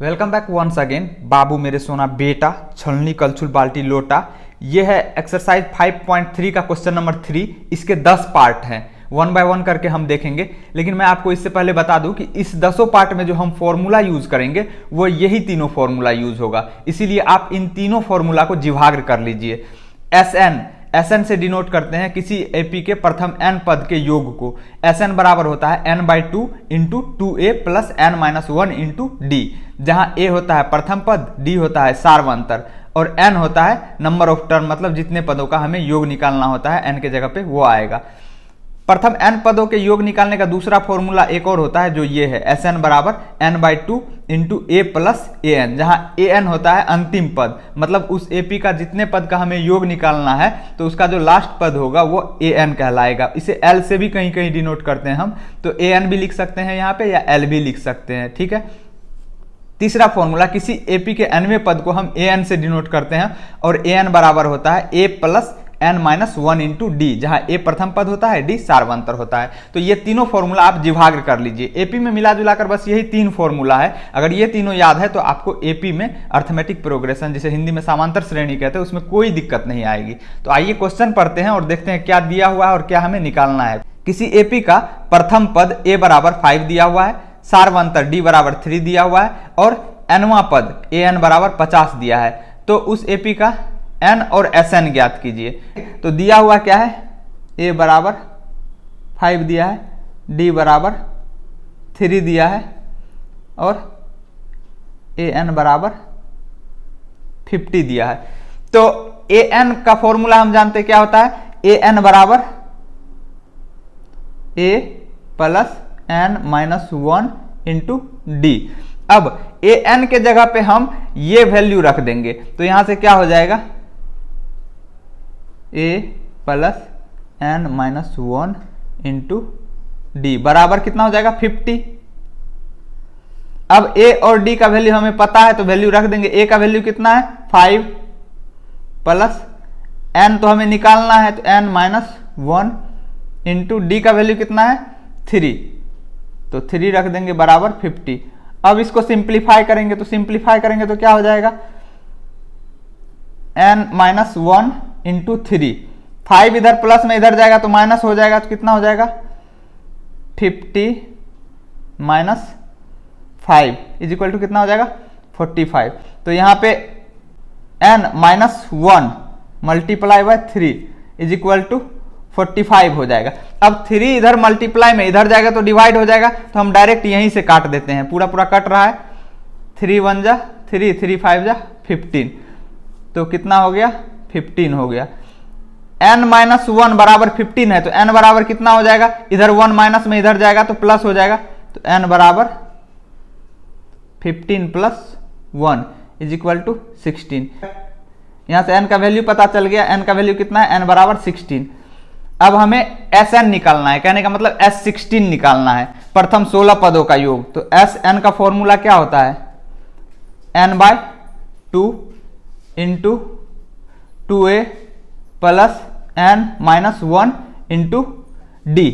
Welcome back once again. बाबू मेरे सोना बेटा, छलनी कलछुल बाल्टी लोटा। ये है एक्सरसाइज 5.3 का क्वेश्चन नंबर 3। इसके 10 पार्ट हैं, वन बाय वन करके हम देखेंगे। लेकिन मैं आपको इससे पहले बता दूं कि इस 10 पार्ट में जो हम फॉर्मूला यूज करेंगे वो यही तीनों फॉर्मूला यूज होगा। इसीलिए आप इन तीनों फॉर्मूला को जिभाग्र कर लीजिए। एसएन से डिनोट करते हैं किसी एपी के प्रथम एन पद के योग को। एसएन बराबर होता है n/2 into 2a plus n-1 into D, जहां a होता है प्रथम पद, d होता है सार्वंतर और n होता है नंबर ऑफ टर्म, मतलब जितने पदों का हमें योग निकालना होता है n के जगह पे वो आएगा। प्रथम n पदों के योग निकालने का दूसरा फॉर्मूला एक और होता है जो ये है, Sn बराबर n/2 into a plus an, जहां an होता है अंतिम पद, मतलब उस AP का जितने पद का हमें योग निकालना है तो उसका जो लास्ट पद होगा वो an कहलाएगा। इसे L से भी कहीं कहीं डिनोट करते हैं हम, तो an भी लिख सकते हैं यहाँ पे या L भी लिख सकते हैं, ठीक है। तीसरा फॉर्मूला, किसी AP के nवें पद को हम an से डिनोट करते हैं और an बराबर होता है a plus n-1 into D, जहां a प्रथम पद होता है, d सार्वंतर होता है। तो ये तीनों फॉर्मूला आप जिभाग्र कर लीजिए। एपी में मिला जुलाकर बस यही तीन फॉर्मूला है। अगर ये तीनों याद है तो आपको एपी में अर्थमेटिक प्रोग्रेशन, जिसे हिंदी में समांतर श्रेणी कहते हैं, उसमें कोई दिक्कत नहीं आएगी। तो आइए क्वेश्चन पढ़ते हैं और देखते हैं क्या दिया हुआ है और क्या हमें निकालना है। किसी एपी का प्रथम पद a बराबर 5 दिया हुआ है, सार्वंतर d बराबर 3 दिया हुआ है और nवां पद an बराबर 50 दिया है। तो उस एपी का n और Sn ज्ञात कीजिए। तो दिया हुआ क्या है, a बराबर 5 दिया है, d बराबर 3 दिया है और an बराबर 50 दिया है। तो an का फॉर्मूला हम जानते क्या होता है, an बराबर a plus n-1 into D. अब an के जगह पे हम ये वैल्यू रख देंगे तो यहां से क्या हो जाएगा, a plus n-1 into D बराबर कितना हो जाएगा, 50। अब a और d का वैल्यू हमें पता है तो वैल्यू रख देंगे। a का वैल्यू कितना है, 5 प्लस n तो हमें निकालना है तो n-1 इंटू डी का वैल्यू कितना है, 3, तो 3 रख देंगे बराबर 50। अब इसको सिंप्लीफाई करेंगे तो क्या हो जाएगा, n-1 इंटू 3, 5 इधर प्लस में इधर जाएगा तो माइनस हो जाएगा, तो कितना हो जाएगा 50 माइनस 5 इज इक्वल टू कितना हो जाएगा 45। तो यहां पे n-1 multiply by 3 is equal to 45 हो जाएगा। अब 3 इधर मल्टीप्लाई में इधर जाएगा तो डिवाइड हो जाएगा, तो हम डायरेक्ट यहीं से काट देते हैं, पूरा पूरा कट रहा है। 3 1 जा 3, 3 5 जा 15, तो कितना हो गया 15 हो गया। n-1 बराबर 15 है तो n बराबर कितना हो जाएगा, इधर 1 माइनस में इधर जाएगा तो प्लस हो जाएगा, तो n बराबर 15 प्लस 1 इज इक्वल टू 16। यहां से n का वैल्यू पता चल गया, n का वैल्यू कितना है, n बराबर 16। अब हमें Sn निकालना है, कहने का मतलब S16 निकालना है, प्रथम 16 पदों का योग। तो Sn का फॉर्मूला क्या होता है, n/2 into 2a plus n-1 into D.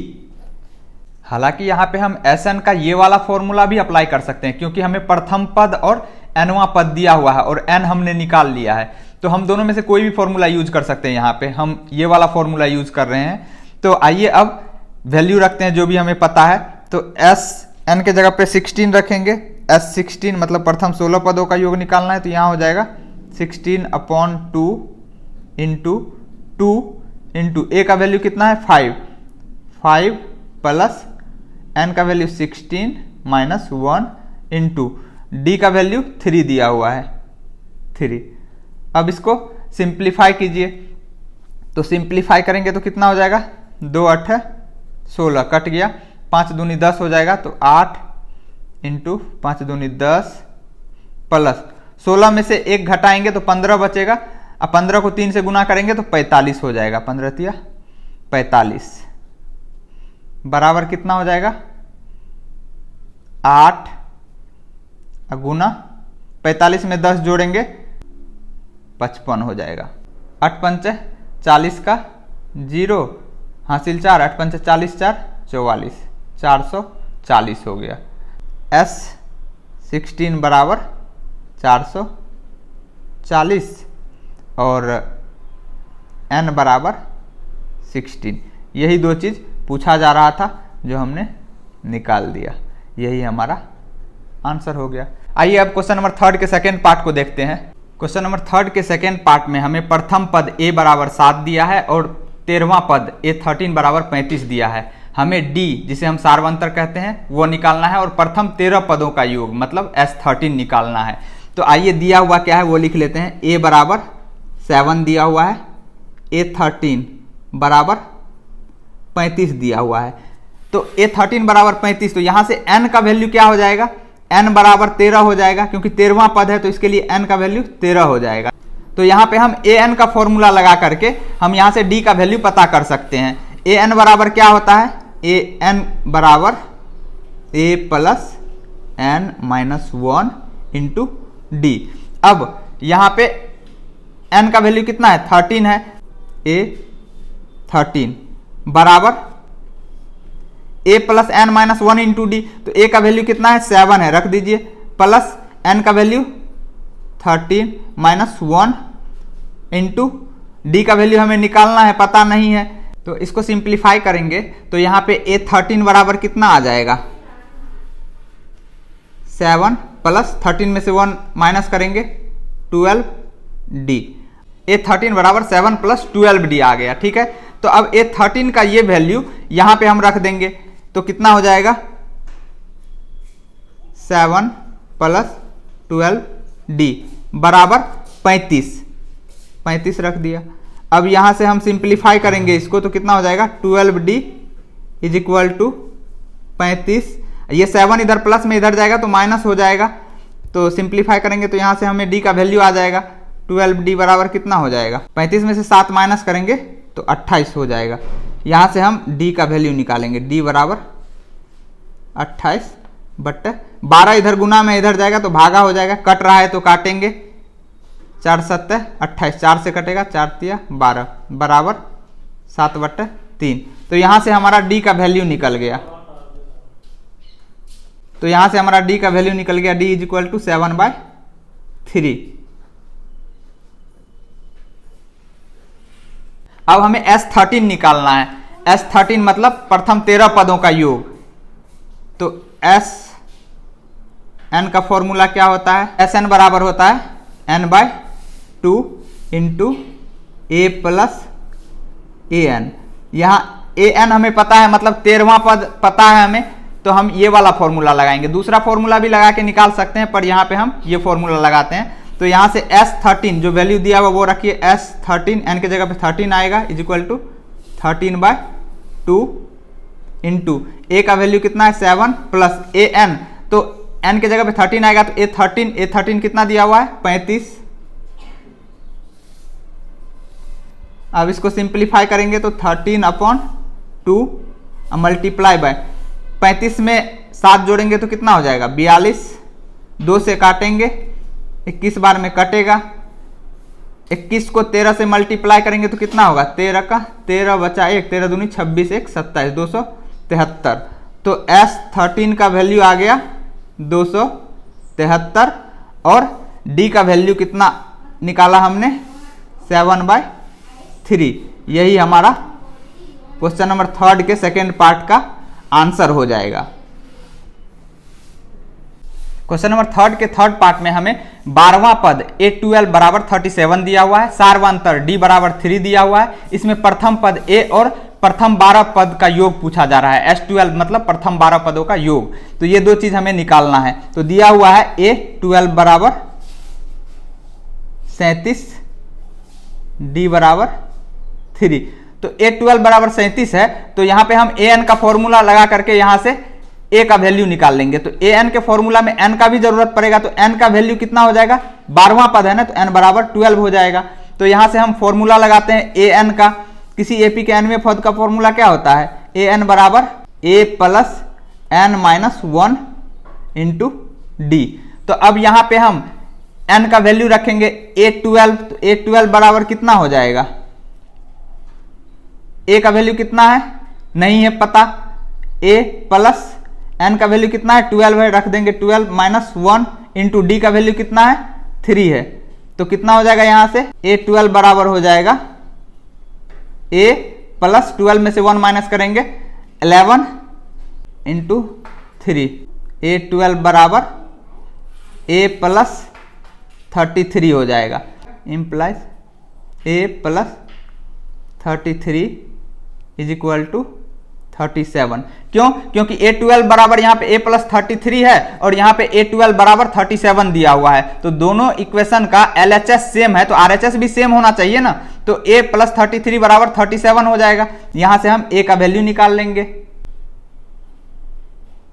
हालांकि यहाँ पे हम Sn का ये वाला फॉर्मूला भी अप्लाई कर सकते हैं, क्योंकि हमें प्रथम पद और nवां पद दिया हुआ है और n हमने निकाल लिया है, तो हम दोनों में से कोई भी फॉर्मूला यूज कर सकते हैं। यहाँ पे हम ये वाला फॉर्मूला यूज कर रहे हैं। तो आइए अब वैल्यू रखते हैं जो भी हमें पता है। तो Sn के जगह पे 16 रखेंगे, S16 मतलब प्रथम 16 पदों का योग निकालना है, तो यहाँ हो जाएगा 16/2 इंटू 2 इंटू a का वैल्यू कितना है 5 प्लस n का वैल्यू 16 माइनस 1 इंटू d का वैल्यू 3 दिया हुआ है 3। अब इसको सिंप्लीफाई कीजिए, तो सिंप्लीफाई करेंगे तो कितना हो जाएगा, 2 8 16 कट गया, 5 दूनी 10 हो जाएगा, तो 8 इंटू 5 दूनी 10 प्लस 16 में से 1 घटाएंगे तो 15 बचेगा। अब 15 को 3 से गुना करेंगे तो 45 हो जाएगा, 15 तिया 45 बराबर कितना हो जाएगा, 8 गुना 45 में 10 जोड़ेंगे 55 हो जाएगा। 8 पंचे 40 का 0 हासिल 4, 8 पंचे 40 4 44, 440 हो गया। S16 बराबर 440 और n बराबर 16। यही दो चीज़ पूछा जा रहा था जो हमने निकाल दिया, यही हमारा आंसर हो गया। आइए अब क्वेश्चन नंबर 3 के सेकेंड पार्ट को देखते हैं। क्वेश्चन नंबर 3 के सेकेंड पार्ट में हमें प्रथम पद a बराबर 7 दिया है और 13वां पद a13 बराबर 35 दिया है। हमें d जिसे हम सार्वंतर कहते हैं वो निकालना है और प्रथम 13 पदों का योग मतलब S13 निकालना है। तो आइए दिया हुआ क्या है वो लिख लेते हैं। a बराबर 7 दिया हुआ है, a13 बराबर 35 दिया हुआ है। तो a13 बराबर 35, तो यहाँ से n का वैल्यू क्या हो जाएगा, n बराबर 13 हो जाएगा, क्योंकि 13वां पद है तो इसके लिए n का वैल्यू 13 हो जाएगा। तो यहाँ पे हम an का फॉर्मूला लगा करके हम यहाँ से d का वैल्यू पता कर सकते हैं। an बराबर क्या होता है, an बराबर a plus n minus 1 into D. अब यहाँ पे n का वैल्यू कितना है, 13 है, a13 बराबर a plus n minus 1 into d. तो a का वैल्यू कितना है, 7 है, रख दीजिए, प्लस n का वैल्यू 13 माइनस 1 इंटू डी का वैल्यू हमें निकालना है, पता नहीं है। तो इसको सिंप्लीफाई करेंगे तो यहाँ पे a13 बराबर कितना आ जाएगा, 7 प्लस 13 में से 1 माइनस करेंगे 12d। a13 बराबर 7 प्लस 12d आ गया, ठीक है। तो अब a13 का ये वैल्यू यहाँ पे हम रख देंगे तो कितना हो जाएगा, 7 प्लस 12d बराबर 35 रख दिया। अब यहाँ से हम सिंप्लीफाई करेंगे इसको तो कितना हो जाएगा, 12d इज इक्वल टू 35। ये 7 इधर प्लस में इधर जाएगा तो माइनस हो जाएगा, तो सिंप्लीफाई करेंगे तो यहाँ से हमें d का वैल्यू आ जाएगा। 12d बराबर कितना हो जाएगा, 35 में से 7 माइनस करेंगे तो 28 हो जाएगा। यहाँ से हम d का वैल्यू निकालेंगे, d बराबर 28/12। इधर गुना में इधर जाएगा तो भागा हो जाएगा, कट रहा है तो काटेंगे, 4 7 28, 4 से कटेगा 4 तिया 12 बराबर 7/3। तो यहाँ से हमारा d का वैल्यू निकल गया। तो यहाँ से हमारा d का वैल्यू निकल गया, d इज इक्वल टू 7/3। अब हमें S13 निकालना है। S13 मतलब प्रथम 13 पदों का योग। तो Sn का फॉर्मूला क्या होता है, Sn बराबर होता है n/2 into a plus an। यहाँ an हमें पता है, मतलब 13वां पद पता है हमें, तो हम ये वाला फॉर्मूला लगाएंगे। दूसरा फॉर्मूला भी लगा के निकाल सकते हैं, पर यहाँ पे हम ये फॉर्मूला लगाते हैं। तो यहाँ से S13 जो वैल्यू दिया हुआ वो रखिए, S13 n की जगह पे 13 आएगा is equal to 13/2 into a का वैल्यू कितना है 7 प्लस an। तो n की जगह पे 13 आएगा तो a13 कितना दिया हुआ है 35। अब इसको सिंप्लीफाई करेंगे तो 13/2 मल्टीप्लाई बाय 35 में 7 जोड़ेंगे तो कितना हो जाएगा 42। 2 से काटेंगे, 21 बार में कटेगा, 21 को 13 से मल्टीप्लाई करेंगे तो कितना होगा 13 का 13 बचा 1, 13 दूनी 26 1 27, 273। तो S13 का वैल्यू आ गया 273 और D का वैल्यू कितना निकाला हमने 7/3। यही हमारा क्वेश्चन नंबर 3 के सेकेंड पार्ट का आंसर हो जाएगा। क्वेश्चन नंबर 3 के थर्ड पार्ट में हमें 12वां पद a12 बराबर 37 दिया हुआ है, सार्वंतर d बराबर 3 दिया हुआ है। इसमें प्रथम पद a और प्रथम 12 पद का योग पूछा जा रहा है। S12 मतलब प्रथम 12 पदों का योग। तो ये दो चीज हमें निकालना है। तो दिया हुआ है a12 बराबर 37, d बराबर 3। तो a12 बराबर 37 है, तो यहाँ पे हम an का फॉर्मूला लगा करके यहाँ से a का वैल्यू निकाल लेंगे। तो an के फॉर्मूला में n का भी जरूरत पड़ेगा, तो n का वैल्यू कितना हो जाएगा, 12वां पद है ना, तो n बराबर 12 हो जाएगा। तो यहाँ से हम फॉर्मूला लगाते हैं an का। किसी AP के nवें पद का फॉर्मूला क्या होता है, an बराबर a plus n minus 1 into d. तो अब यहाँ पे हम n का वैल्यू रखेंगे a12, तो a12 बराबर कितना हो जाएगा, a का वैल्यू कितना है नहीं है पता, a प्लस n का वैल्यू कितना है 12 है, रख देंगे 12 माइनस 1 इंटू डी का वैल्यू कितना है 3 है, तो कितना हो जाएगा यहाँ से A12 बराबर हो जाएगा A प्लस 12 में से 1 माइनस करेंगे 11 इंटू 3, A12 बराबर A प्लस 33 हो जाएगा, implies A plus 33 is equal to 37। क्यों? क्योंकि A12 बराबर यहाँ पे A प्लस 33 है और यहाँ पे A12 बराबर 37 दिया हुआ है, तो दोनों इक्वेशन का LHS सेम है तो RHS भी सेम होना चाहिए ना, तो A प्लस 33 बराबर 37 हो जाएगा। यहां से हम A का वैल्यू निकाल लेंगे,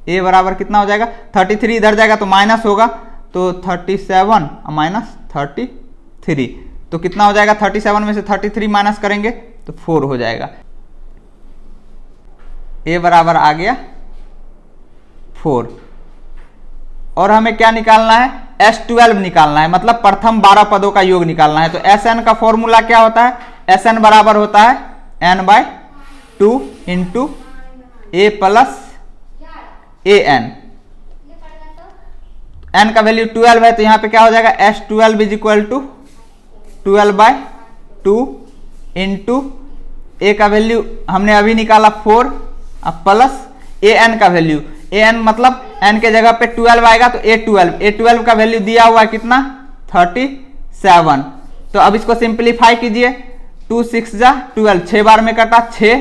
A बराबर कितना हो जाएगा 33, इधर जाएगा तो माइनस होगा, तो 37 माइनस 33, तो कितना हो जाएगा 37 में से 33 माइनस करेंगे तो 4 हो जाएगा। A बराबर आ गया 4। और हमें क्या निकालना है S12 निकालना है, मतलब प्रथम 12 पदों का योग निकालना है। तो Sn का फॉर्मूला क्या होता है, Sn बराबर होता है n/2 into A plus An। n का वैल्यू 12 है तो यहाँ पे क्या हो जाएगा S12 is equal to 12/2 into A का वैल्यू हमने अभी निकाला 4 अब प्लस An का वैल्यू, An मतलब n के जगह पे 12 आएगा तो A12 का वैल्यू दिया हुआ है कितना 37। तो अब इसको सिंप्लीफाई कीजिए, 2 6 जा 12, 6 बार में कटा 6,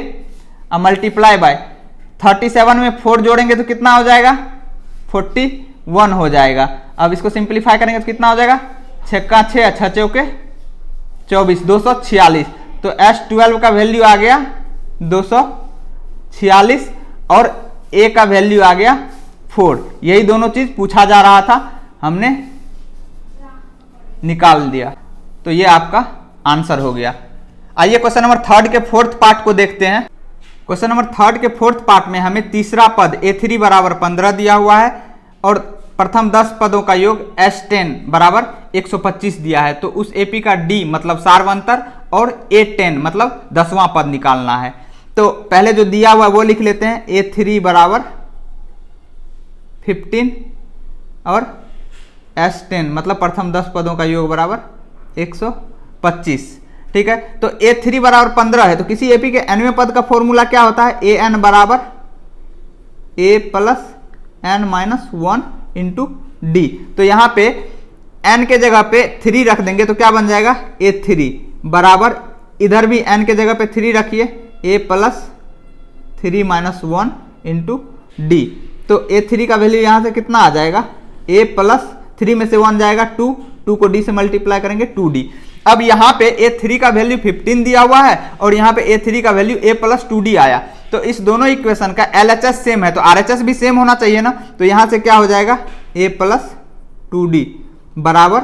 अब मल्टीप्लाई बाय 37 में 4 जोड़ेंगे तो कितना हो जाएगा 41 हो जाएगा। अब इसको सिंप्लीफाई करेंगे तो कितना हो जाएगा 6 का 6 6 चौके 24, 246। तो S12 का वैल्यू आ गया 246 और A का वैल्यू आ गया 4। यही दोनों चीज पूछा जा रहा था, हमने निकाल दिया, तो ये आपका आंसर हो गया। आइए क्वेश्चन नंबर 3 के 4th पार्ट को देखते हैं। क्वेश्चन नंबर 3 के 4th पार्ट में हमें तीसरा पद A3 बराबर 15 दिया हुआ है और प्रथम 10 पदों का योग S10 बराबर 125 दिया है। तो उस AP का D मतलब सार्वंतर और A10 मतलब 10वां पद निकालना है। तो पहले जो दिया हुआ है वो लिख लेते हैं, A3 बराबर 15 और S10 मतलब प्रथम 10 पदों का योग बराबर 125। ठीक है, तो A3 बराबर 15 है तो किसी AP के nवें पद का फॉर्मूला क्या होता है, An बराबर A plus n minus 1 into d. तो यहां पे n के जगह पे 3 रख देंगे तो क्या बन जाएगा A3 बराबर, इधर भी n के जगह पे 3 रखिए, A plus 3 minus 1 into d. तो A3 का वैल्यू यहां से कितना आ जाएगा, A प्लस 3 में से 1 जाएगा 2 को D से मल्टीप्लाई करेंगे 2D। अब यहाँ पे A3 का वैल्यू 15 दिया हुआ है और यहाँ पे A3 का वैल्यू A प्लस 2D आया, तो इस दोनों इक्वेशन का LHS सेम है तो RHS भी सेम होना चाहिए ना। तो यहाँ से क्या हो जाएगा A प्लस 2D बराबर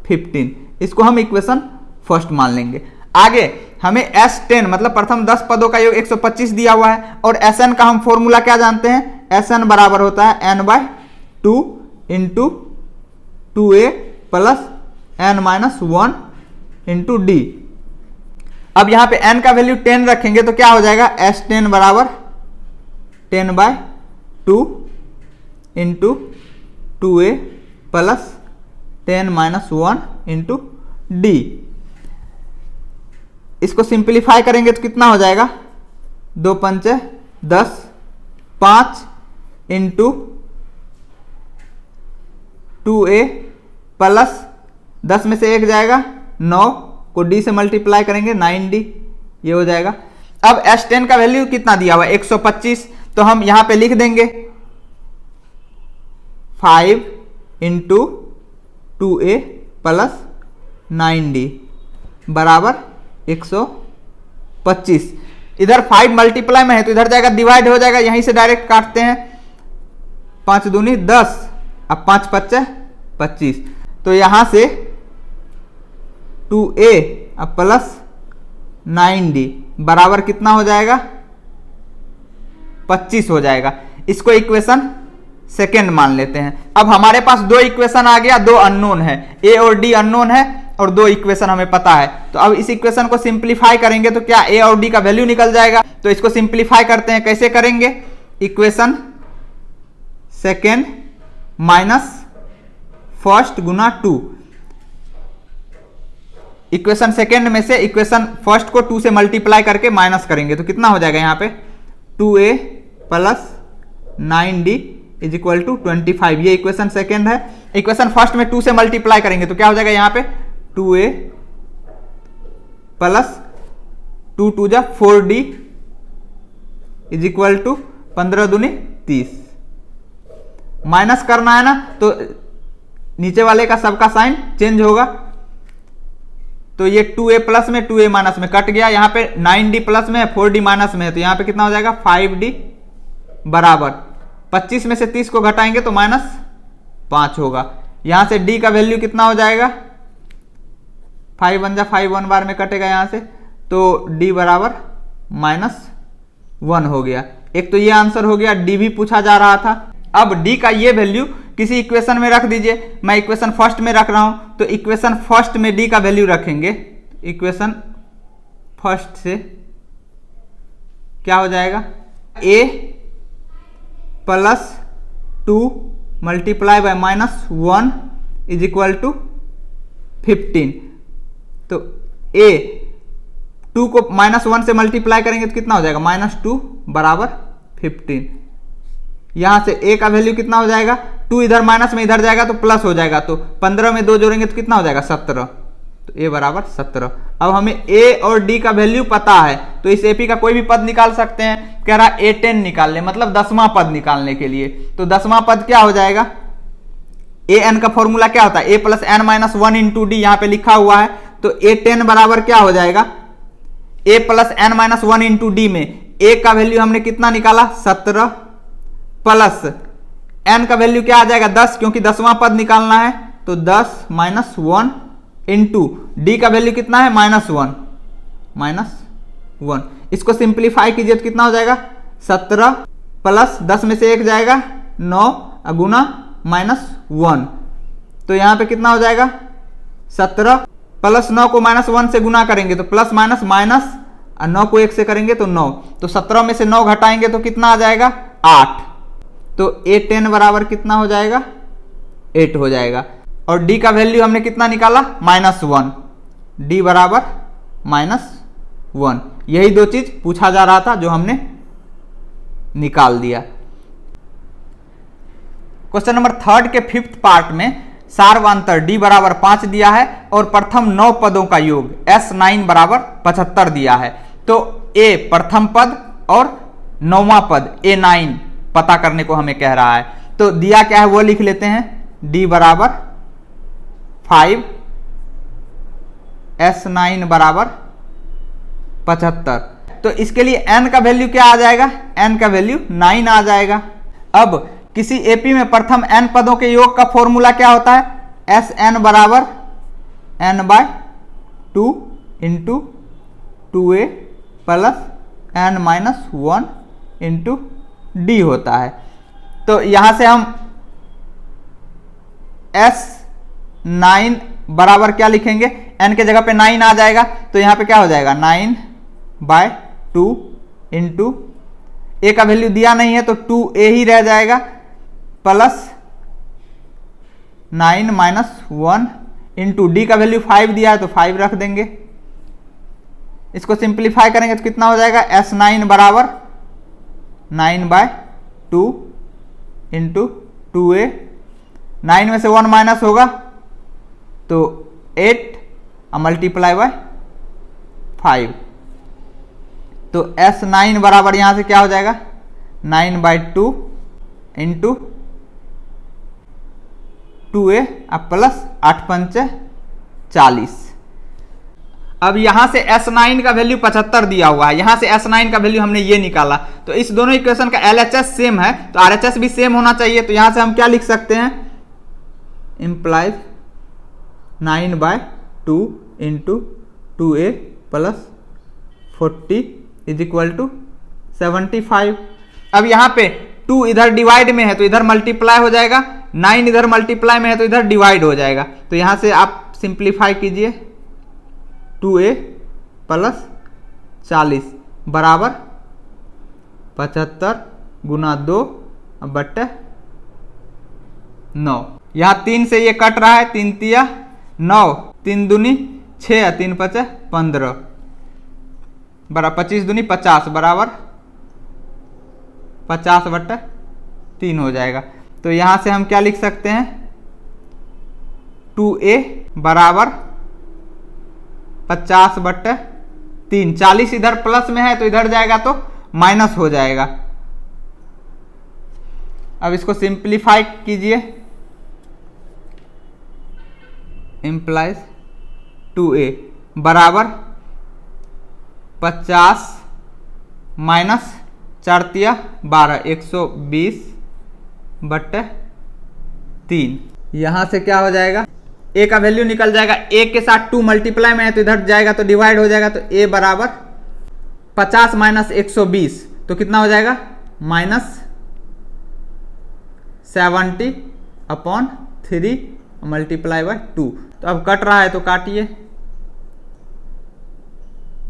15, इसको हम इक्वेशन फर्स्ट मान लेंगे। आगे हमें S10 मतलब प्रथम 10 पदों का योग 125 दिया हुआ है और Sn का हम फॉर्मूला क्या जानते हैं, Sn बराबर होता है n/2 into 2A plus n minus 1 into D. अब यहां पे n का वैल्यू 10 रखेंगे तो क्या हो जाएगा S10 बराबर 10/2 into 2A plus 10 minus 1 into d. इसको सिंप्लीफाई करेंगे तो कितना हो जाएगा 2 पंचे 10, 5 इंटू 2A प्लस 10 में से 1 जाएगा 9 को D से मल्टीप्लाई करेंगे 9D, ये हो जाएगा। अब S10 का वैल्यू कितना दिया हुआ है 125, तो हम यहां पे लिख देंगे 5 इंटू 2A प्लस 9D बराबर 125। इधर 5 मल्टीप्लाई में है तो इधर जाएगा डिवाइड हो जाएगा, यहीं से डायरेक्ट काटते हैं, 5 दूनी 10, अब 5 पच्चे 25। तो यहां से 2A अब प्लस 9D बराबर कितना हो जाएगा 25 हो जाएगा। इसको इक्वेशन सेकेंड मान लेते हैं। अब हमारे पास दो इक्वेशन आ गया, दो अननोन है, A और D अननोन है और दो इक्वेशन हमें पता है। तो अब इस इक्वेशन को सिंप्लीफाई करेंगे तो क्या A और D का वैल्यू निकल जाएगा। तो इसको सिंप्लीफाई करते हैं, कैसे करेंगे, इक्वेशन सेकेंड माइनस फर्स्ट गुना 2। इक्वेशन सेकेंड में से इक्वेशन फर्स्ट को 2 से मल्टीप्लाई करके माइनस करेंगे तो कितना हो जाएगा यहाँ पे 2a plus 9d is equal to 25। ये इक्वेशन सेकेंड है। इक्वेशन फर्स्ट में 2 से मल्टीप्लाई करेंगे तो क्या हो जाएगा यहाँ पे 2a प्लस 2 2 जा 4d इज इक्वल टू 15 दूनी 30। माइनस करना है ना तो नीचे वाले का सबका साइन चेंज होगा। तो ये 2a प्लस में 2a माइनस में कट गया। यहाँ पे 9d प्लस में 4d माइनस में है तो यहाँ पे कितना हो जाएगा 5d बराबर 25 में से 30 को घटाएंगे तो -5 होगा। यहां से d का वैल्यू कितना हो जाएगा 5 1 जा 5 1 बार में कटेगा यहां से तो d बराबर -1 हो गया। एक तो ये आंसर हो गया। d भी पूछा जा रहा था। अब d का ये वैल्यू किसी इक्वेशन में रख दीजिए। मैं इक्वेशन फर्स्ट में रख रहा हूं तो इक्वेशन फर्स्ट में d का वैल्यू रखेंगे। इक्वेशन फर्स्ट से क्या हो जाएगा a plus 2 multiply by -1 is equal to 15। तो a 2 को -1 से मल्टीप्लाई करेंगे तो कितना हो जाएगा -2 बराबर 15। यहां से a का वैल्यू कितना हो जाएगा 2 इधर माइनस में इधर जाएगा तो प्लस हो जाएगा तो 15 में 2 जोड़ेंगे तो कितना हो जाएगा 17। तो a बराबर 17। अब हमें a और d का वैल्यू पता है तो इस AP का कोई भी पद निकाल सकते हैं। कह रहा a10 निकाल ले मतलब 10वां पद निकालने के लिए। तो 10वां पद क्या हो जाएगा an का फॉर्मूला क्या होता है a plus n minus 1 into D यहाँ पे लिखा हुआ है। तो a10 बराबर क्या हो जाएगा a plus n minus 1 into D में a का वैल्यू हमने कितना निकाला 17 प्लस n का वैल्यू क्या आ जाएगा 10 क्योंकि 10वां पद निकालना है तो 10 माइनस 1 इंटू डी का वैल्यू कितना है -1। इसको सिंप्लीफाई कीजिए तो कितना हो जाएगा 17 प्लस 10 में से 1 जाएगा 9 गुना -1। तो यहां पे कितना हो जाएगा 17 प्लस 9 को -1 से गुना करेंगे तो प्लस माइनस माइनस 9 को 1 से करेंगे तो 9। तो 17 में से 9 घटाएंगे तो कितना आ जाएगा 8। तो a10 बराबर कितना हो जाएगा 8 हो जाएगा। और d का वैल्यू हमने कितना निकाला -1। d बराबर -1। यही दो चीज पूछा जा रहा था जो हमने निकाल दिया। क्वेश्चन नंबर 3 के 5th पार्ट में सारवांतर d बराबर 5 दिया है और प्रथम 9 पदों का योग S9 बराबर 75 दिया है। तो a प्रथम पद और 9वां पद A9 पता करने को हमें कह रहा है। तो दिया क्या है वो लिख लेते हैं d बराबर 5 S9 बराबर 75। तो इसके लिए n का वैल्यू क्या आ जाएगा n का वैल्यू 9 आ जाएगा। अब किसी एपी में प्रथम n पदों के योग का फॉर्मूला क्या होता है Sn बराबर n/2 into 2a plus n-1 into D होता है। तो यहां से हम S9 बराबर क्या लिखेंगे n के जगह पे 9 आ जाएगा तो यहां पे क्या हो जाएगा 9/2 इंटू a का वैल्यू दिया नहीं है तो 2a ही रह जाएगा प्लस 9-1 इंटू डी का वैल्यू 5 दिया है तो 5 रख देंगे। इसको सिंप्लीफाई करेंगे तो कितना हो जाएगा S9 बराबर 9/2 इंटू 2a। 9 में से 1 माइनस होगा तो 8 मल्टीप्लाई बाय 5। तो S9 बराबर यहां से क्या हो जाएगा 9/2 इंटू 2a प्लस 8×5 = 40। अब यहां से S9 का वैल्यू 75 दिया हुआ है। यहां से S9 का वैल्यु हमने ये निकाला तो इस दोनों इक्वेशन का LHS सेम है तो RHS भी सेम होना चाहिए। तो यहां से हम क्या लिख सकते हैं implies 9/2 into 2a plus 40 is equal to 75। अब यहां पे 2 इधर डिवाइड में है तो इधर मल्टीप्लाई हो जाएगा, 9 इधर मल्टीप्लाई में है तो इधर डिवाइड हो जाएगा। तो यहां से आप सिंप्लीफाई कीजिए 2a प्लस 40 बराबर 75 गुना 2/9। यहाँ 3 से ये कट रहा है, 3 तिया 9, 3 दूनी 6, 3 पचे 15 बराबर 25 दूनी 50 बराबर 50/3 हो जाएगा। तो यहाँ से हम क्या लिख सकते हैं, 2a बराबर 50/3। 40 इधर प्लस में है तो इधर जाएगा तो माइनस हो जाएगा। अब इसको सिंप्लीफाई कीजिए, इम्प्लाइज 2a बराबर 50 माइनस 4 तिया 12, 120/3। यहां से क्या हो जाएगा, a का वैल्यू निकल जाएगा, a के साथ 2 मल्टीप्लाई में है तो इधर जाएगा तो डिवाइड हो जाएगा, तो a बराबर 50 माइनस 120 तो कितना हो जाएगा, -70/3 मल्टीप्लाई बाय 2। तो अब कट रहा है तो काटिए,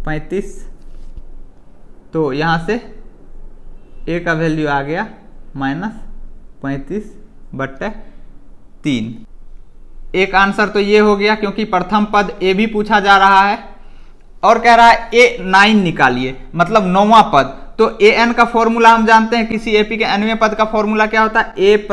35। तो यहां से a का वैल्यू आ गया -35/3। एक आंसर तो ये हो गया, क्योंकि प्रथम पद a भी पूछा जा रहा है और कह रहा है a9 निकालिए, मतलब 9वां पद। तो an का फॉर्मूला हम जानते हैं, किसी AP के nवें पद का फॉर्मूला क्या होता है, a +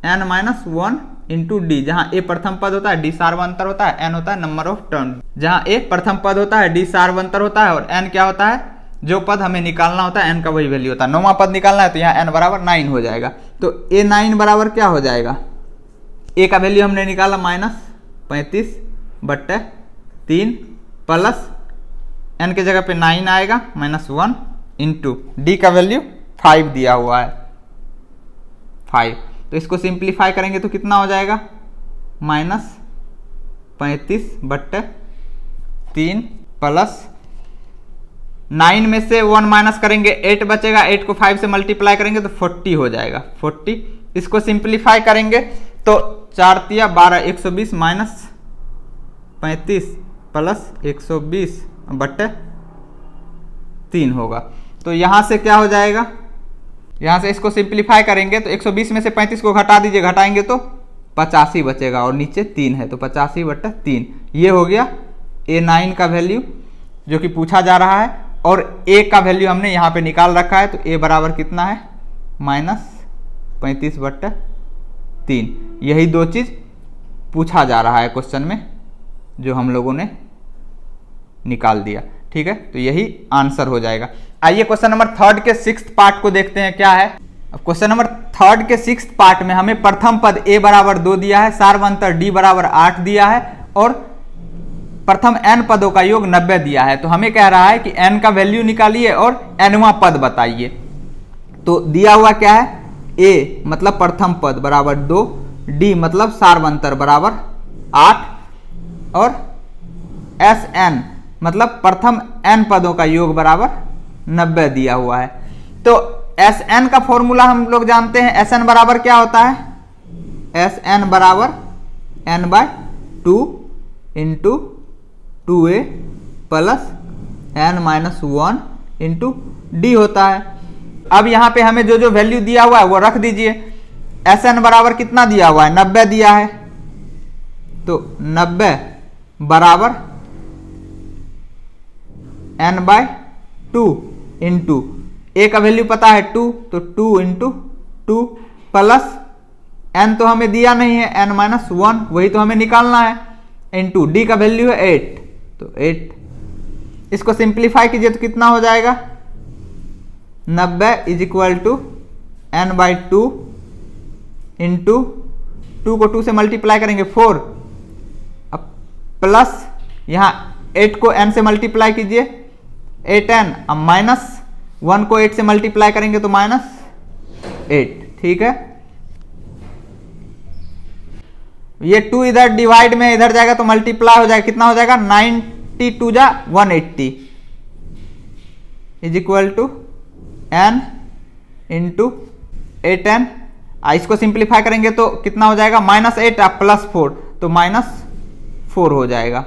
n-1 इंटू डी। जहां a प्रथम पद होता है, d सार्वंतर होता है, n होता है नंबर ऑफ टर्न। जहां a प्रथम पद होता है, d सार्वंतर होता है और n क्या होता है, जो पद हमें निकालना होता है n का वही वैल्यू होता है। 9वां पद निकालना है तो यहाँ n बराबर 9 हो जाएगा। तो a9 बराबर क्या हो जाएगा, a का वैल्यू हमने निकाला -35/3 प्लस n के जगह पे 9 आएगा -1 इंटू डी का वैल्यू 5 दिया हुआ है, 5। तो इसको सिंप्लीफाई करेंगे तो कितना हो जाएगा, -35/3 प्लस 9 में से 1 माइनस करेंगे 8 बचेगा, 8 को 5 से मल्टीप्लाई करेंगे तो 40 हो जाएगा, 40। इसको सिंप्लीफाई करेंगे तो 4 तिया 12, 120 माइनस 35 प्लस 120/3 होगा। तो यहां से क्या हो जाएगा, यहां से इसको सिंप्लीफाई करेंगे तो 120 में से 35 को घटा दीजिए, घटाएंगे तो 85 बचेगा और नीचे 3 है तो 85/3। ये हो गया a9 का वैल्यू जो कि पूछा जा रहा है, और a का वैल्यू हमने यहाँ पे निकाल रखा है। तो a बराबर कितना है, -35/3। यही दो चीज़ पूछा जा रहा है क्वेश्चन में, जो हम लोगों ने निकाल दिया। ठीक है, तो यही आंसर हो जाएगा। आइए क्वेश्चन नंबर 3 के 6th पार्ट को देखते हैं क्या है। अब क्वेश्चन नंबर 3 के 6th पार्ट में हमें प्रथम पद a बराबर 2 दिया है, सार्वंतर d बराबर 8 दिया है और प्रथम n पदों का योग 90 दिया है। तो हमें कह रहा है कि n का वैल्यू निकालिए और nवां पद बताइए। तो दिया हुआ क्या है, a मतलब प्रथम पद बराबर 2, d मतलब सार्वंतर बराबर 8 और Sn मतलब प्रथम n पदों का योग बराबर 90 दिया हुआ है। तो Sn का फॉर्मूला हम लोग जानते हैं, Sn बराबर क्या होता है, Sn बराबर n/2 into 2a plus n-1 into D होता है। अब यहाँ पे हमें जो जो वैल्यू दिया हुआ है वो रख दीजिए। Sn बराबर कितना दिया हुआ है, 90 दिया है, तो 90 बराबर n/2 इंटू a का वैल्यू पता है 2, तो 2 इंटू 2 प्लस n तो हमें दिया नहीं है, n-1 वही तो हमें निकालना है, इंटू डी का वैल्यू है 8, तो 8। इसको सिंप्लीफाई कीजिए तो कितना हो जाएगा, 90 = n/2 इंटू 2 को 2 से मल्टीप्लाई करेंगे 4, अब प्लस यहाँ 8 को n से मल्टीप्लाई कीजिए 8n, अब -1 को 8 से मल्टीप्लाई करेंगे तो -8। ठीक है, ये 2 इधर डिवाइड में इधर जाएगा तो मल्टीप्लाई हो जाएगा, कितना हो जाएगा, 92 × 180 = n इंटू 8n। इसको सिंप्लीफाई करेंगे तो कितना हो जाएगा, -8 +4, तो -4 हो जाएगा,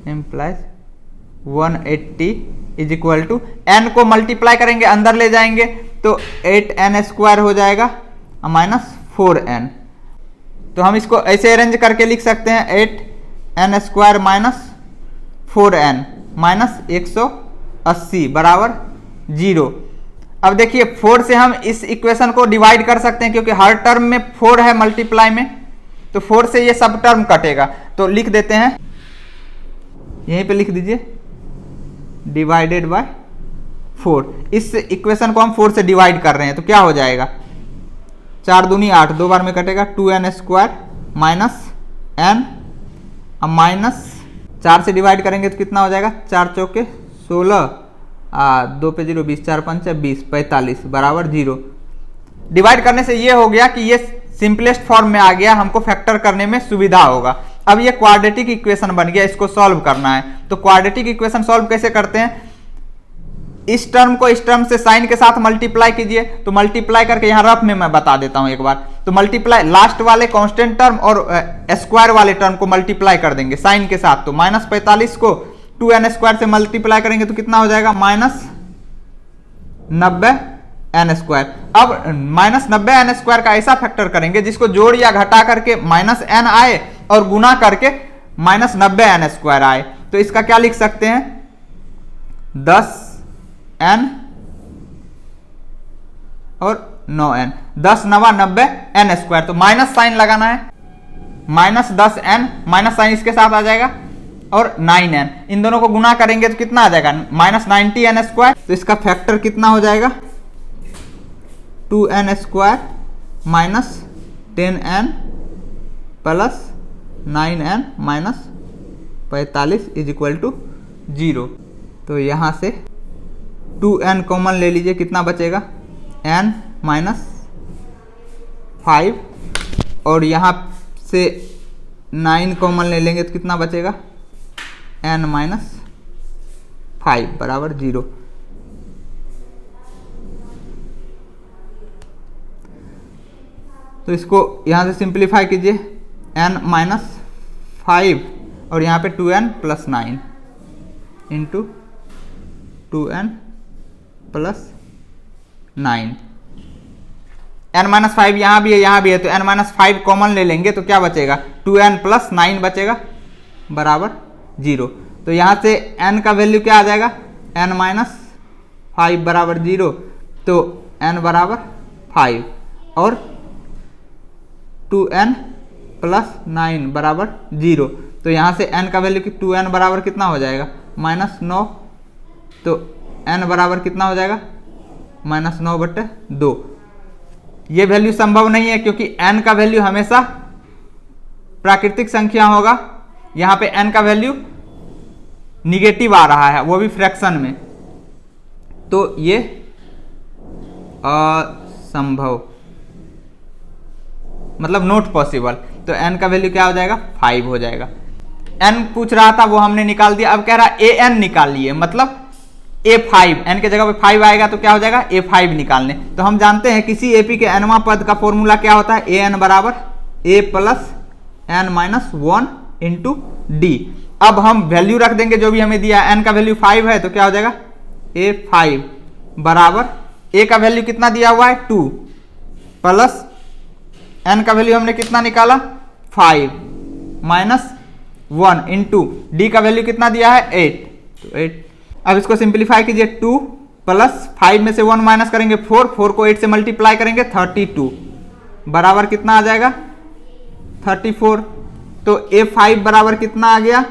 इम्प्लाइज 180 = n को मल्टीप्लाई करेंगे, अंदर ले जाएंगे तो 8n² हो जाएगा माइनस 4n। तो हम इसको ऐसे अरेंज करके लिख सकते हैं 8n² माइनस 4n माइनस 180 बराबर 0। अब देखिए 4 से हम इस इक्वेशन को डिवाइड कर सकते हैं क्योंकि हर टर्म में 4 है मल्टीप्लाई में, तो 4 से ये सब टर्म कटेगा। तो लिख देते हैं, यहीं पे लिख दीजिए डिवाइडेड बाय 4। इस इक्वेशन को हम 4 से डिवाइड कर रहे हैं तो क्या हो जाएगा, 4 दूनी 8, 2 बार में कटेगा 2n² माइनस n, अब माइनस 4 से डिवाइड करेंगे तो कितना हो जाएगा, 4 चौके 16, 2 पे 0, 20, 4 5 20, 45 बराबर 0। डिवाइड करने से ये हो गया कि ये सिंपलेस्ट फॉर्म में आ गया, हमको फैक्टर करने में सुविधा होगा। अब ये क्वाड्रेटिक इक्वेशन बन गया, इसको सॉल्व करना है। तो क्वाड्रेटिक इक्वेशन सॉल्व कैसे करते हैं, इस टर्म को इस टर्म से साइन के साथ मल्टीप्लाई कीजिए। तो मल्टीप्लाई करके यहाँ रफ में मैं बता देता हूं एक बार। तो मल्टीप्लाई लास्ट वाले कांस्टेंट टर्म और स्क्वायर वाले टर्म को मल्टीप्लाई कर देंगे साइन के साथ। तो माइनस 45 को 2n² से मल्टीप्लाई करेंगे तो कितना हो जाएगा, माइनस 90n²। अब माइनस 90n² का ऐसा फैक्टर करेंगे जिसको जोड़ या घटा करके माइनस n आए और गुना करके माइनस 90n² आए। तो इसका क्या लिख सकते हैं, 10n और 9n, 10 9 90n²। तो माइनस साइन लगाना है, माइनस 10n, माइनस साइन इसके साथ आ जाएगा और 9n, इन दोनों को गुना करेंगे तो कितना आ जाएगा, माइनस 90n²। तो इसका फैक्टर कितना हो जाएगा, 2n² minus 10n plus 9n minus 45 is equal to 0। तो यहाँ से 2n कॉमन ले लीजिए, कितना बचेगा, n माइनस 5, और यहाँ से 9 कॉमन ले लेंगे तो कितना बचेगा, n माइनस 5 बराबर 0। तो इसको यहाँ से सिंप्लीफाई कीजिए, n माइनस 5 और यहाँ पे 2n plus 9 into 2n plus 9, n minus 5 यहाँ भी है यहाँ भी है, तो n माइनस 5 कॉमन ले लेंगे तो क्या बचेगा, 2n प्लस 9 बचेगा बराबर 0। तो यहाँ से n का वैल्यू क्या आ जाएगा, n माइनस 5 बराबर 0। तो n बराबर 5 और 2n प्लस 9 बराबर 0। तो यहाँ से n का वैल्यू 2n बराबर कितना हो जाएगा, माइनस 9। तो n बराबर कितना हो जाएगा, माइनस 9/2। ये वैल्यू संभव नहीं है क्योंकि n का वैल्यू हमेशा प्राकृतिक संख्या होगा। यहाँ पे n का वैल्यू निगेटिव आ रहा है, वो भी फ्रैक्शन में, तो ये असंभव, मतलब नॉट पॉसिबल। तो n का वैल्यू क्या हो जाएगा, 5 हो जाएगा। n पूछ रहा था वो हमने निकाल दिया। अब कह रहा है an निकाल लिए, मतलब a5, n के जगह पे 5 आएगा तो क्या हो जाएगा, a5 निकालने। तो हम जानते हैं किसी एपी के nवां पद का फॉर्मूला क्या होता है, an बराबर a plus n minus 1 into D. अब हम वैल्यू रख देंगे जो भी हमें दिया है, n का वैल्यू 5 है तो क्या हो जाएगा, a5 बराबर a का वैल्यू कितना दिया हुआ है 2 प्लस n का वैल्यू हमने कितना निकाला 5 माइनस 1 इंटू डी का वैल्यू कितना दिया है 8, तो 8। अब इसको सिंप्लीफाई कीजिए, 2 प्लस 5 में से 1 माइनस करेंगे 4, 4 को 8 से मल्टीप्लाई करेंगे 32 बराबर कितना आ जाएगा 34। तो a5 बराबर कितना आ गया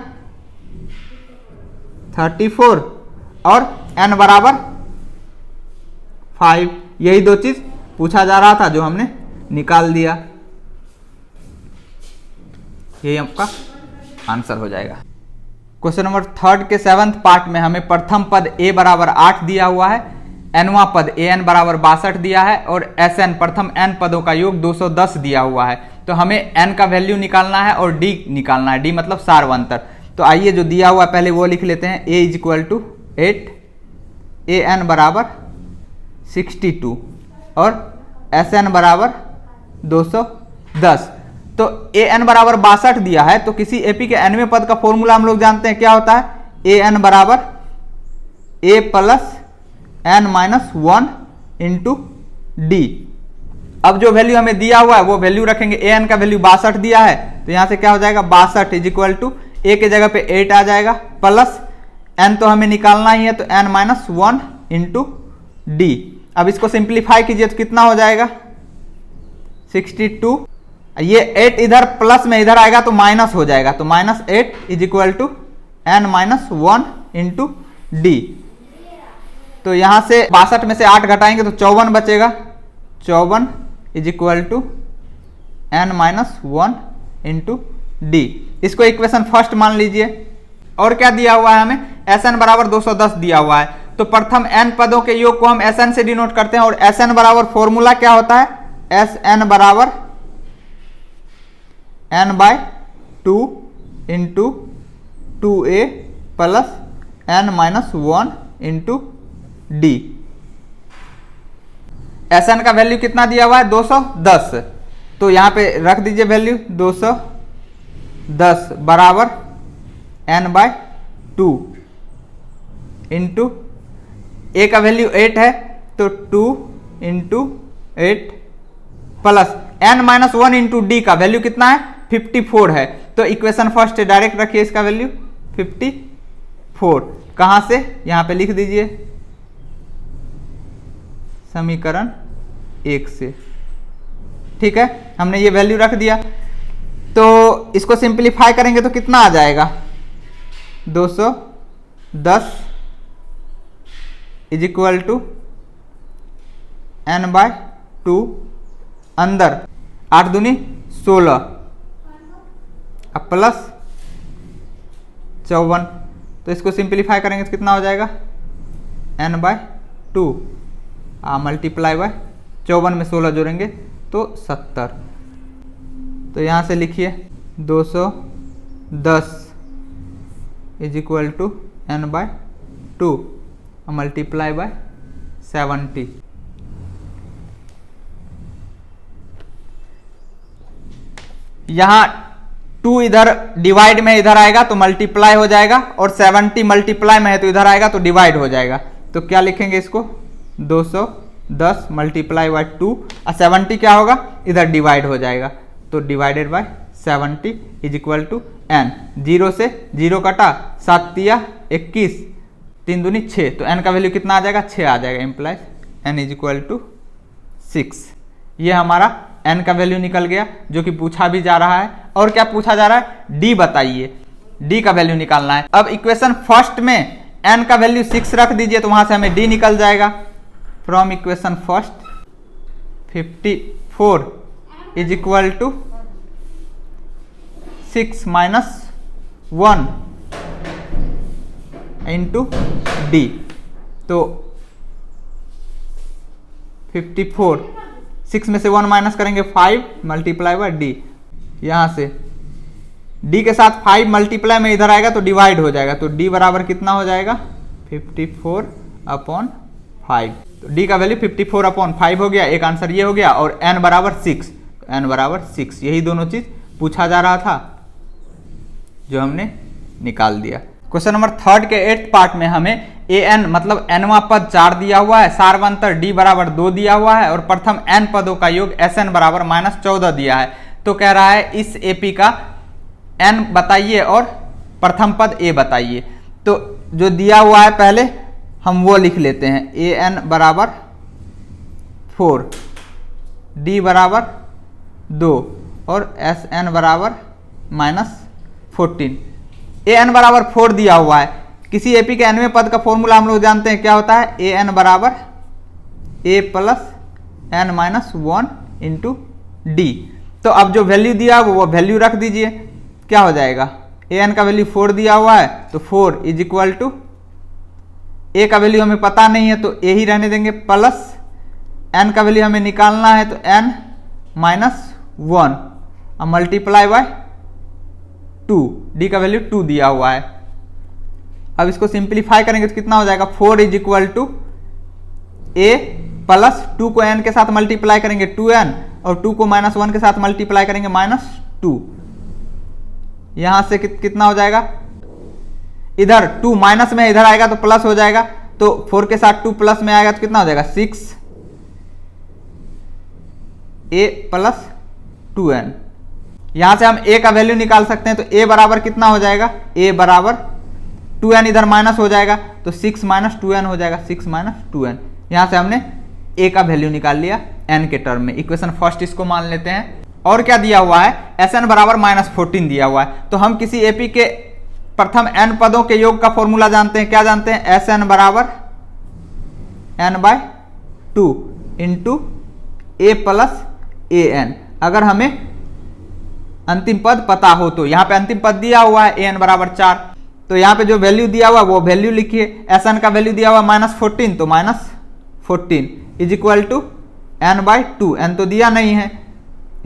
34 और n बराबर 5। यही दो चीज पूछा जा रहा था जो हमने निकाल दिया, यही आपका आंसर हो जाएगा। क्वेश्चन नंबर 3 के 7th पार्ट में हमें प्रथम पद a बराबर 8 दिया हुआ है, nवां पद an बराबर 62 दिया है और sn प्रथम n पदों का योग 210 दिया हुआ है। तो हमें n का वैल्यू निकालना है और d निकालना है, d मतलब सार्वंतर। तो आइए जो दिया हुआ पहले वो लिख लेते हैं, a is equal to 8, an बराबर 62 और sn बराबर 210। तो an बराबर 62 दिया है, तो किसी एपी के nवें पद का फॉर्मूला हम लोग जानते हैं क्या होता है, an बराबर a plus n minus 1 into D. अब जो वैल्यू हमें दिया हुआ है वो वैल्यू रखेंगे। ए एन का वैल्यू 62 दिया है, तो यहां से क्या हो जाएगा 62 इज इक्वल टू ए के जगह पे 8 आ जाएगा, प्लस एन तो हमें निकालना ही है, तो एन माइनस 1 इंटू डी। अब इसको सिंप्लीफाई कीजिए तो कितना हो जाएगा 62। ये 8 इधर प्लस में इधर आएगा तो माइनस हो जाएगा, तो minus 8 is equal to n minus 1 into d. तो यहां से 62 में से 8 घटाएंगे तो 54 बचेगा, 54 is equal to n minus 1 into d. इसको इक्वेशन फर्स्ट मान लीजिए। और क्या दिया हुआ है हमें, एस एन बराबर 210 दिया हुआ है, तो प्रथम एन पदों के योग को हम एस एन से डिनोट करते हैं। और एस एन बराबर फॉर्मूला क्या होता है, एस एन बराबर n by 2 into 2a plus n minus 1 into d. S n का वैल्यू कितना दिया हुआ है 210, तो यहां पे रख दीजिए वैल्यू 210 बराबर एन बाय 2 इंटू ए का वैल्यू 8 है, तो 2 into 8 plus n minus 1 into d का वैल्यू कितना है 54 है। तो इक्वेशन फर्स्ट डायरेक्ट रखिए, इसका वैल्यू 54 कहां से, यहां पे लिख दीजिए समीकरण 1 से। ठीक है, हमने ये वैल्यू रख दिया, तो इसको सिंप्लीफाई करेंगे तो कितना आ जाएगा 210 is equal to n by 2, अंदर 8 दूनी 16 अब प्लस 54, तो इसको सिंप्लीफाई करेंगे तो कितना हो जाएगा एन बाय 2 मल्टीप्लाई बाय 54 में 16 जोड़ेंगे तो 70। तो यहाँ से लिखिए 210 is equal to n by 2 multiply by 70। यहाँ 2 इधर डिवाइड में इधर आएगा तो मल्टीप्लाई हो जाएगा, और 70 मल्टीप्लाई में है तो इधर आएगा तो डिवाइड हो जाएगा। तो क्या लिखेंगे इसको 210 मल्टीप्लाई बाय 2, और 70 क्या होगा इधर डिवाइड हो जाएगा, तो divided by 70 is equal to n. 0 से 0 कटा, 7 तिया 21, 3 दूनी 6, तो एन का वैल्यू कितना आ जाएगा 6 आ जाएगा, implies n is equal to 6। ये हमारा एन का वैल्यू निकल गया, जो कि पूछा भी जा रहा है। और क्या पूछा जा रहा है, डी बताइए, डी का वैल्यू निकालना है। अब इक्वेशन फर्स्ट में एन का वैल्यू 6 रख दीजिए, तो वहां से हमें डी निकल जाएगा। From equation first 54 is equal to 6 minus 1 into d. तो 54, 6 में से 1 माइनस करेंगे 5 मल्टीप्लाई बाय डी। यहां से डी के साथ 5 मल्टीप्लाई में इधर आएगा तो डिवाइड हो जाएगा, तो डी बराबर कितना हो जाएगा 54 अपॉन 5। तो डी का वैल्यू 54 अपॉन 5 हो गया, एक आंसर ये हो गया। और एन बराबर 6, एन बराबर 6, यही दोनों चीज पूछा जा रहा था जो हमने निकाल दिया। क्वेश्चन नंबर 3 के 8th पार्ट में हमें ए एन मतलब एनवा पद 4 दिया हुआ है, सारवंतर डी बराबर 2 दिया हुआ है, और प्रथम एन पदों का योग एस एन बराबर -14 दिया है। तो कह रहा है इस एपी का एन बताइए और प्रथम पद ए बताइए। तो जो दिया हुआ है पहले हम वो लिख लेते हैं, ए एन बराबर 4, डी बराबर 2 और एस एन बराबर -14। ए एन बराबर 4 दिया हुआ है, किसी एपी के एनवें पद का फॉर्मूला हम लोग जानते हैं क्या होता है, ए एन बराबर a plus n minus 1 into d. तो अब जो वैल्यू दिया वो वैल्यू रख दीजिए, क्या हो जाएगा ए एन का वैल्यू 4 दिया हुआ है, तो 4 इज इक्वल टू ए का वैल्यू हमें पता नहीं है तो ए ही रहने देंगे, प्लस एन का वैल्यू हमें निकालना है तो एन माइनस 1 और मल्टीप्लाई बाय 2, डी का वैल्यू 2 दिया हुआ है। अब इसको सिंप्लीफाई करेंगे तो कितना हो जाएगा 4 is equal to A plus 2 को एन के साथ मल्टीप्लाई करेंगे 2n, और 2 को -1 के साथ मल्टीप्लाई करेंगे -2। यहां से कितना हो जाएगा, इधर 2 माइनस में इधर आएगा तो प्लस हो जाएगा, तो 4 के साथ 2 प्लस में आएगा तो कितना हो जाएगा 6 a प्लस 2n। यहां से हम a का वैल्यू निकाल सकते हैं, तो a बराबर कितना हो जाएगा, a बराबर 2n, इधर माइनस हो जाएगा तो 6 माइनस 2n हो जाएगा, 6 माइनस 2n। यहां से हमने a का वैल्यू निकाल लिया n के टर्म में। इक्वेशन फर्स्ट इसको मान लेते हैं। और क्या दिया हुआ है, Sn बराबर -14 दिया हुआ है। तो हम किसी एपी के प्रथम n पदों के योग का फॉर्मूला जानते हैं। क्या जानते हैं, Sn बराबर n/2 into a plus an। अगर हमें अंतिम पद पता हो तो, यहाँ पे अंतिम पद दिया हुआ है an बराबर 4, तो यहाँ पे जो वैल्यू दिया हुआ वो वैल्यू लिखिए। Sn का वैल्यू दिया हुआ -14, तो -14 is equal to n/2, n तो दिया नहीं है,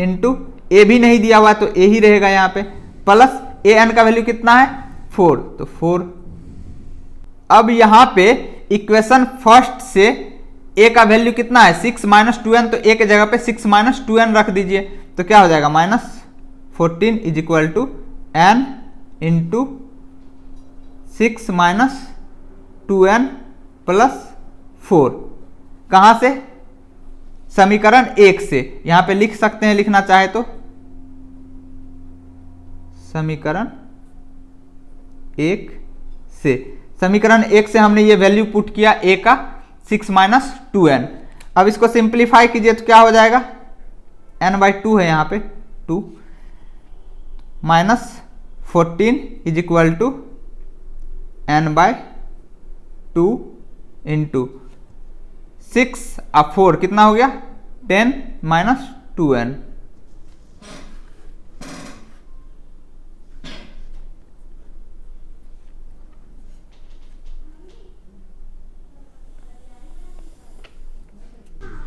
इंटू a भी नहीं दिया हुआ है तो a ही रहेगा यहाँ पे, प्लस an का वैल्यू कितना है 4, तो 4। अब यहाँ पे इक्वेशन फर्स्ट से a का वैल्यू कितना है 6 माइनस 2n, तो a के जगह पे 6 माइनस 2n रख दीजिए, तो क्या हो जाएगा -14 is equal to n into 6 minus 2n plus 4। कहाँ से, समीकरण 1 से। यहां पे लिख सकते हैं, लिखना चाहे तो समीकरण 1 से। समीकरण 1 से हमने ये वैल्यू पुट किया a का 6 माइनस 2n। अब इसको सिंप्लीफाई कीजिए तो क्या हो जाएगा, n/2 है यहाँ पे 2 minus 14 is equal to n/2 into 6 और 4 कितना हो गया 10 माइनस 2n।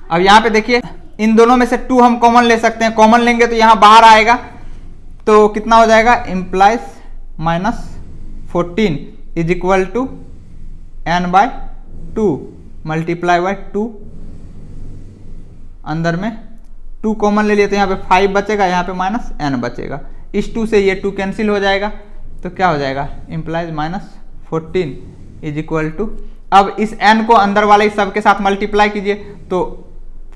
अब यहां पे देखिए, इन दोनों में से 2 हम कॉमन ले सकते हैं। कॉमन लेंगे तो यहां बाहर आएगा, तो कितना हो जाएगा, implies -14 is equal to n/2 multiply by 2। अंदर में 2 कॉमन ले लिए तो यहाँ पे 5 बचेगा, यहाँ पे -n बचेगा। इस 2 से ये 2 कैंसिल हो जाएगा, तो क्या हो जाएगा, इम्प्लाइज -14 इज इक्वल टू, अब इस n को अंदर वाले सब के साथ मल्टीप्लाई कीजिए तो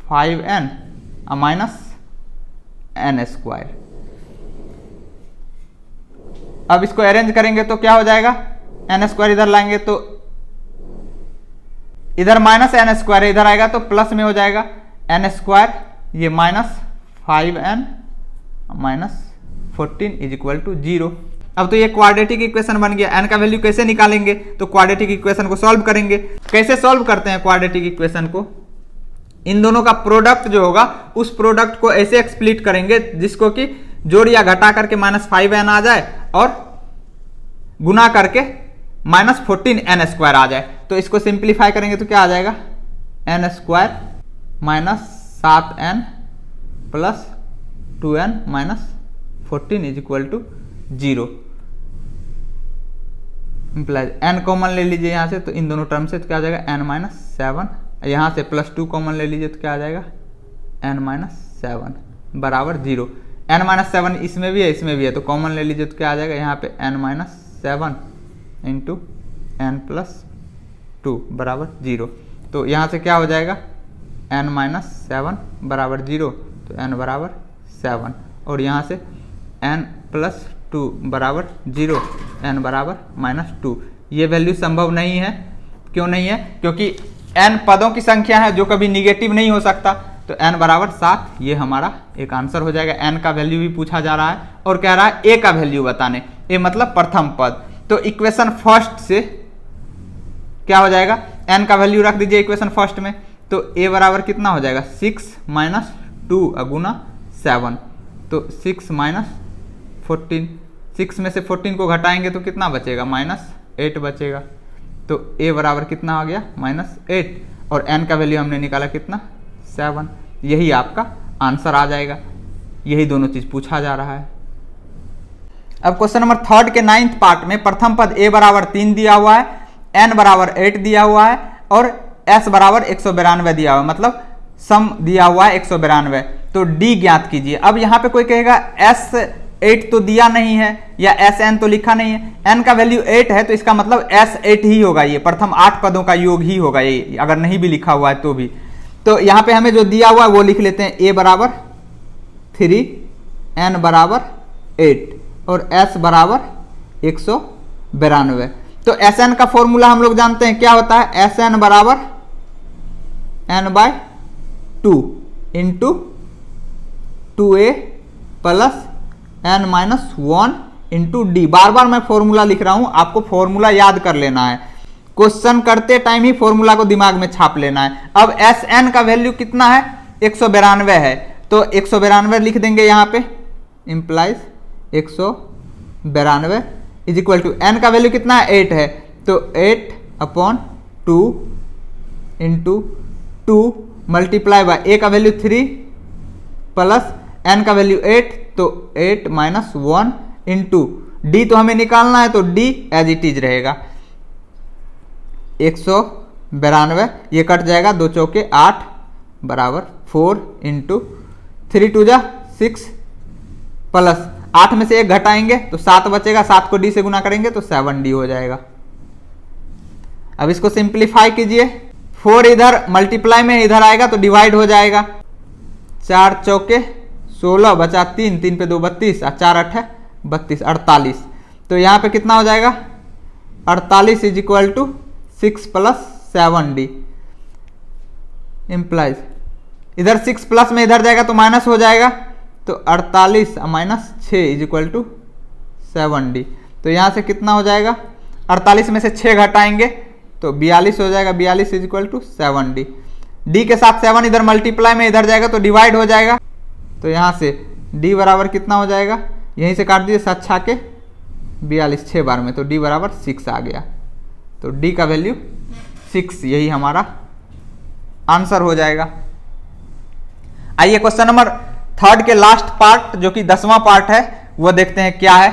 5n माइनस n²। अब इसको अरेंज करेंगे तो क्या हो जाएगा, n² इधर लाएंगे तो इधर -n², इधर आएगा तो प्लस में हो जाएगा n², ये -5n -14 इज इक्वल टू 0। अब तो ये क्वाड्रेटिक इक्वेशन बन गया। n का वैल्यू कैसे निकालेंगे, तो क्वाड्रेटिक इक्वेशन को सॉल्व करेंगे। कैसे सॉल्व करते हैं क्वाड्रेटिक इक्वेशन को, इन दोनों का प्रोडक्ट जो होगा उस प्रोडक्ट को ऐसे एक्सप्लिट करेंगे जिसको कि जोड़ या घटा करके -5n आ जाए और गुना करके -14n² आ जाए। तो इसको सिंप्लीफाई करेंगे तो क्या आ जाएगा, n² -7n plus 2n -14 is equal to 0। Implies n common ले लीजिए यहाँ से, तो इन दोनों टर्म से तो क्या आ जाएगा n-7, यहाँ से +2 कॉमन ले लीजिए तो क्या आ जाएगा n-7 बराबर 0। n-7 इसमें भी है, इसमें भी है, तो कॉमन ले लीजिए तो क्या आ जाएगा, यहाँ पे n-7 इंटू n+2 बराबर 0। तो यहाँ से क्या हो जाएगा, n-7 बराबर 0, तो n बराबर 7, और यहाँ से n+2 बराबर 0, n बराबर -2। ये वैल्यू संभव नहीं है। क्यों नहीं है, क्योंकि n पदों की संख्या है जो कभी निगेटिव नहीं हो सकता। तो n बराबर 7 ये हमारा एक आंसर हो जाएगा। n का वैल्यू भी पूछा जा रहा है और कह रहा है a का वैल्यू बताने, a मतलब प्रथम पद। तो इक्वेशन फर्स्ट से क्या हो जाएगा, n का वैल्यू रख दीजिए इक्वेशन फर्स्ट में, तो a बराबर कितना हो जाएगा 6 माइनस 2 गुना 7, तो 6 माइनस 14, 6 में से 14 को घटाएंगे तो कितना बचेगा, -8 बचेगा। तो a बराबर कितना आ गया, -8, और n का वैल्यू हमने निकाला कितना 7। यही आपका आंसर आ जाएगा। यही दोनों चीज पूछा जा रहा है। अब क्वेश्चन नंबर 3 के 9th पार्ट में प्रथम पद a बराबर 3 दिया हुआ है, n बराबर 8 दिया हुआ है और s बराबर 192 दिया हुआ है, मतलब सम दिया हुआ है 192। तो d ज्ञात कीजिए। अब यहाँ पे कोई कहेगा s8 तो दिया नहीं है या sn तो लिखा नहीं है, n का वैल्यू 8 है तो इसका मतलब s8 ही होगा, ये प्रथम 8 पदों का योग ही होगा ये, अगर नहीं भी लिखा हुआ है तो भी। तो यहाँ पे हमें जो दिया हुआ है वो लिख लेते हैं, a बराबर 3, n बराबर 8 और s बराबर 192। तो Sn का फॉर्मूला हम लोग जानते हैं क्या होता है, Sn बराबर n/2 into 2a plus n-1 into d. बार बार मैं फॉर्मूला लिख रहा हूं, आपको फॉर्मूला याद कर लेना है, क्वेश्चन करते टाइम ही फॉर्मूला को दिमाग में छाप लेना है। अब Sn का वैल्यू कितना है, 192 है, तो 192 लिख देंगे यहाँ पे, implies 192 is equal to n का वैल्यू कितना है, 8 है, तो 8/2 इंटू 2 मल्टीप्लाई बाय a का वैल्यू 3 प्लस n का वैल्यू 8, तो 8-1 इंटू डी तो हमें निकालना है, तो डी एज इट इज रहेगा 192, ये कट जाएगा, 2 चौके 8 बराबर 4 इंटू 3 2 जा 6 प्लस 8 में से 1 घटाएंगे तो 7 बचेगा, 7 को डी से गुना करेंगे तो 7d हो जाएगा। अब इसको सिंप्लीफाई कीजिए, 4 इधर मल्टीप्लाई में इधर आएगा तो डिवाइड हो जाएगा, 4 चौके 16 बचा 3, 3 पे 2 32 और 4 8 32, 48। तो यहाँ पे कितना हो जाएगा, 48 is equal to 6 plus 7d implies, इधर 6 प्लस में इधर जाएगा तो माइनस हो जाएगा, तो 48 minus 6 is equal to 7d। तो यहाँ से कितना हो जाएगा, 48 में से 6 घटाएंगे तो 42 हो जाएगा, 42 is equal to 7d। d के साथ 7 इधर मल्टीप्लाई में इधर जाएगा तो डिवाइड हो जाएगा, तो यहाँ से d बराबर कितना हो जाएगा, यहीं से काट दीजिए 7 छाके 42 6 बार में, तो d बराबर 6 आ गया, तो d का वैल्यू 6, यही हमारा आंसर हो जाएगा। आइए क्वेश्चन नंबर 3 के लास्ट पार्ट जो कि 10वां पार्ट है वो देखते हैं क्या है।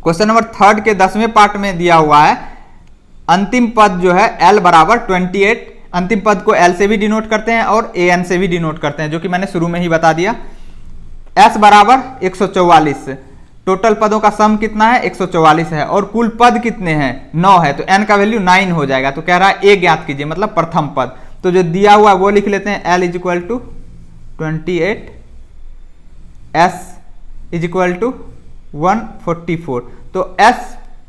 क्वेश्चन नंबर 3 के 10वें पार्ट में दिया हुआ है अंतिम पद जो है l बराबर 28, अंतिम पद को l से भी डिनोट करते हैं और an से भी डिनोट करते हैं, जो कि मैंने शुरू में ही बता दिया। s बराबर 144, टोटल पदों का सम कितना है 144 है और कुल पद कितने हैं 9 है, तो n का वैल्यू 9 हो जाएगा। तो कह रहा है a ज्ञात कीजिए, मतलब प्रथम पद, तो जो दिया हुआ वो लिख लेते हैं, l is equal to 28, s is equal to 144। तो s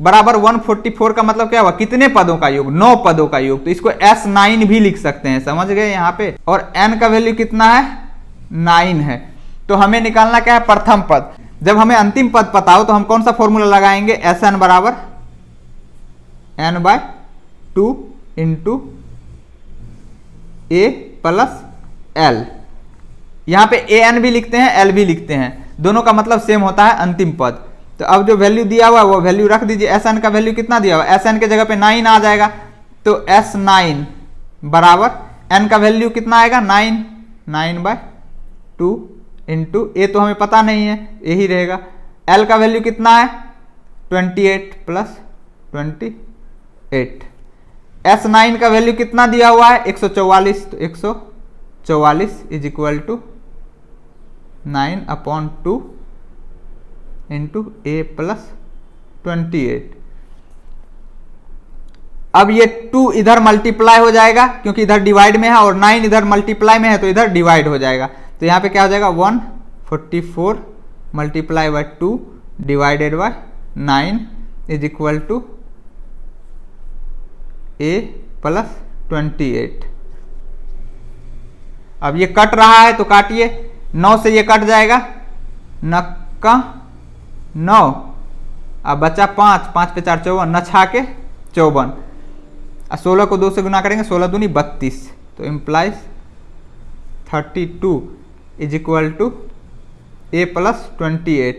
बराबर 144 का मतलब क्या हुआ, कितने पदों का योग, 9 पदों का योग, तो इसको s9 भी लिख सकते हैं, समझ गए यहाँ पे। और n का वैल्यू कितना है 9 है, तो हमें निकालना क्या है प्रथम पद। जब हमें अंतिम पद पता हो तो हम कौन सा फॉर्मूला लगाएंगे, Sn बराबर n/2 into a plus l, यहाँ पे an भी लिखते हैं l भी लिखते हैं, दोनों का मतलब सेम होता है अंतिम पद। तो अब जो वैल्यू दिया हुआ है वो वैल्यू रख दीजिए, Sn का वैल्यू कितना दिया हुआ है, Sn के जगह पे 9 आ जाएगा, तो S9 बराबर n का वैल्यू कितना आएगा 9/2 इंटू a तो हमें पता नहीं है, यही रहेगा। l का वैल्यू कितना है 28 प्लस 28, S9 का वैल्यू कितना दिया हुआ है 144, तो 144 is equal to 9/2 into a plus 28। अब ये 2 इधर मल्टीप्लाई हो जाएगा क्योंकि इधर डिवाइड में है और 9 इधर मल्टीप्लाई में है तो इधर डिवाइड हो जाएगा, तो यहाँ पे क्या हो जाएगा 144 multiply by 2 divided by 9 is equal to a plus 28। अब ये कट रहा है तो काटिए, 9 से ये कट जाएगा, 9 9, अब बचा 5, 5 पे 4 54, न छा के 54, 16 को 2 से गुना करेंगे, 16 दूनी 32, तो implies 32 is equal to a plus 28।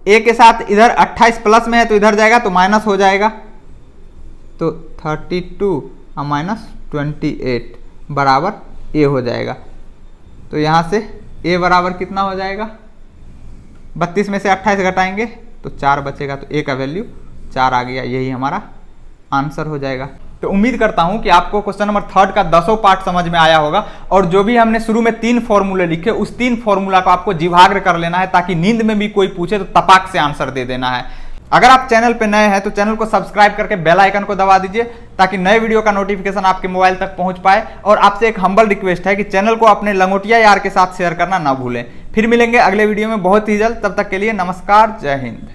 a के साथ इधर 28 प्लस में है तो इधर जाएगा तो माइनस हो जाएगा, तो 32 माइनस 28 बराबर a हो जाएगा। तो यहाँ से a बराबर कितना हो जाएगा, 32 में से 28 घटाएंगे तो 4 बचेगा, तो a का वैल्यू 4 आ गया, यही हमारा आंसर हो जाएगा। तो उम्मीद करता हूं कि आपको क्वेश्चन नंबर 3 का 10वां पार्ट समझ में आया होगा, और जो भी हमने शुरू में 3 फॉर्मूले लिखे उस 3 फॉर्मूला को आपको जीवाग्र कर लेना है, ताकि नींद में भी कोई पूछे तो तपाक से आंसर दे देना है। अगर आप चैनल पे नए हैं तो चैनल को सब्सक्राइब करके बेल आइकन को दबा दीजिए ताकि नए वीडियो का नोटिफिकेशन आपके मोबाइल तक पहुंच पाए। और आपसे एक हम्बल रिक्वेस्ट है कि चैनल को अपने लंगोटिया यार के साथ शेयर करना ना भूलें। फिर मिलेंगे अगले वीडियो में बहुत ही जल्द, तब तक के लिए नमस्कार, जय हिंद।